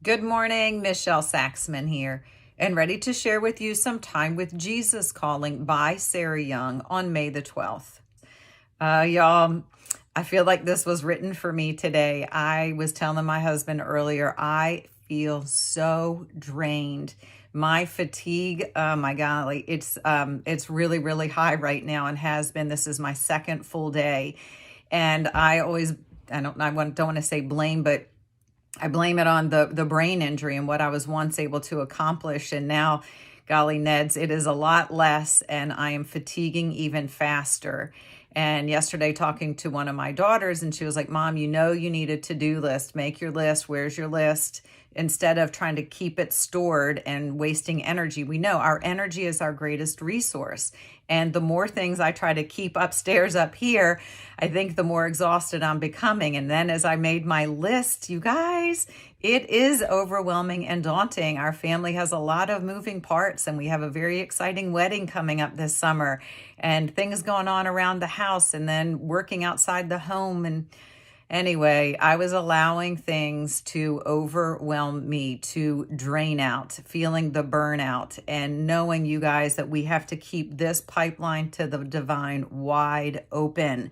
Good morning, Michelle Saxman here, and ready to share with you some Time with Jesus Calling by Sarah Young on May the 12th. Y'all, I feel like this was written for me today. I was telling my husband earlier, I feel so drained. My fatigue, oh my golly, it's really, really high right now and has been. This is my second full day. And I don't want to say blame, but I blame it on the brain injury and what I was once able to accomplish. And now, golly Neds, it is a lot less and I am fatiguing even faster. And yesterday talking to one of my daughters and she was like, Mom, you need a to-do list. Make your list. Where's your list? Instead of trying to keep it stored and wasting energy. We know our energy is our greatest resource. And the more things I try to keep upstairs up here, I think the more exhausted I'm becoming. And then as I made my list, you guys, it is overwhelming and daunting. Our family has a lot of moving parts and we have a very exciting wedding coming up this summer and things going on around the house and then working outside the home. And anyway, I was allowing things to overwhelm me, to drain out, feeling the burnout, and knowing, you guys, that we have to keep this pipeline to the divine wide open.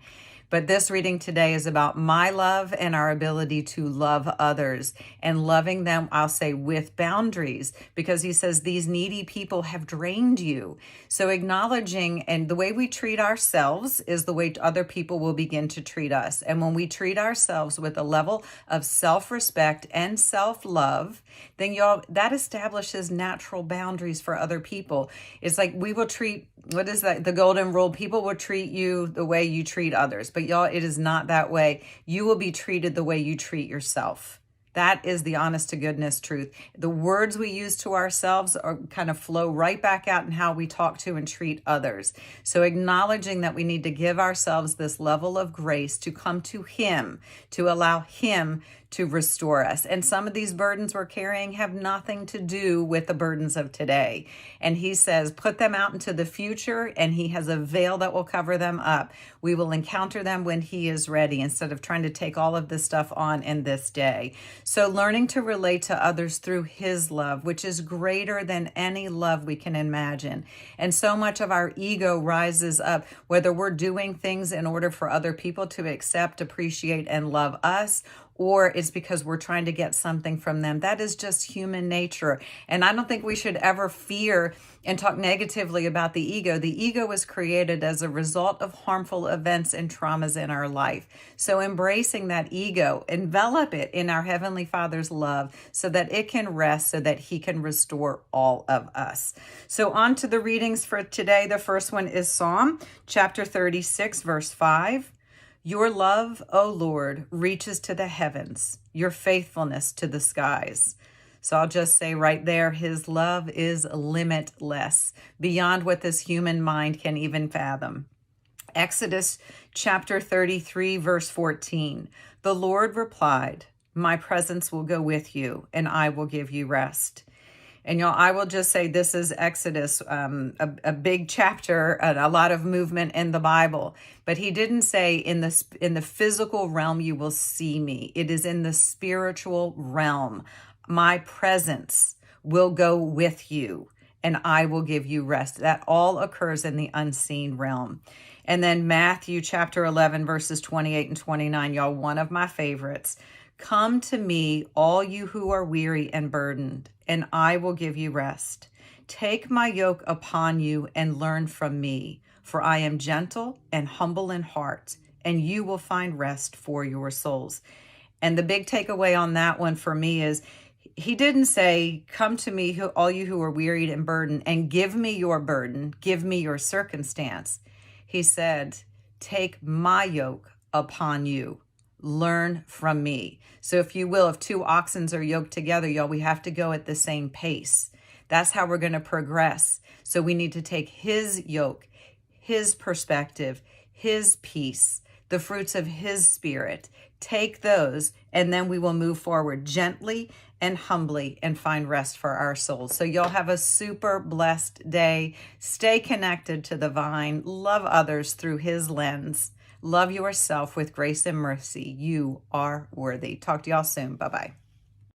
But this reading today is about my love and our ability to love others and loving them, I'll say, with boundaries, because he says these needy people have drained you. So acknowledging, and the way we treat ourselves is the way other people will begin to treat us. And when we treat ourselves with a level of self-respect and self-love, then y'all, that establishes natural boundaries for other people. It's like we will treat, what is that? The golden rule, people will treat you the way you treat others. But y'all, it is not that way. You will be treated the way you treat yourself. That is the honest to goodness truth. The words we use to ourselves are kind of flow right back out in how we talk to and treat others. So acknowledging that we need to give ourselves this level of grace to come to him, to allow him to restore us. And some of these burdens we're carrying have nothing to do with the burdens of today. And he says, put them out into the future, and he has a veil that will cover them up. We will encounter them when he is ready, instead of trying to take all of this stuff on in this day. So learning to relate to others through his love, which is greater than any love we can imagine. And so much of our ego rises up, whether we're doing things in order for other people to accept, appreciate, and love us, or it's because we're trying to get something from them. That is just human nature. And I don't think we should ever fear and talk negatively about the ego. The ego was created as a result of harmful events and traumas in our life. So embracing that ego, envelop it in our Heavenly Father's love so that it can rest, so that he can restore all of us. So on to the readings for today. The first one is Psalm chapter 36, verse 5. Your love, O Lord, reaches to the heavens, your faithfulness to the skies. So I'll just say right there, his love is limitless, beyond what this human mind can even fathom. Exodus chapter 33, verse 14. The Lord replied, my presence will go with you, and I will give you rest. And y'all, I will just say this is Exodus, a big chapter, a lot of movement in the Bible. But he didn't say in the physical realm you will see me. It is in the spiritual realm. My presence will go with you, and I will give you rest. That all occurs in the unseen realm. And then Matthew chapter 11, verses 28 and 29, y'all, one of my favorites. Come to me, all you who are weary and burdened, and I will give you rest. Take my yoke upon you and learn from me, for I am gentle and humble in heart, and you will find rest for your souls. And the big takeaway on that one for me is, he didn't say, come to me, all you who are wearied and burdened, and give me your burden, give me your circumstance. He said, take my yoke upon you. Learn from me. So if you will, if two oxen are yoked together, y'all, we have to go at the same pace. That's how we're going to progress. So we need to take his yoke, his perspective, his peace, the fruits of his spirit. Take those, and then we will move forward gently and humbly and find rest for our souls. So y'all have a super blessed day. Stay connected to the vine. Love others through his lens. Love yourself with grace and mercy. You are worthy. Talk to y'all soon. Bye-bye.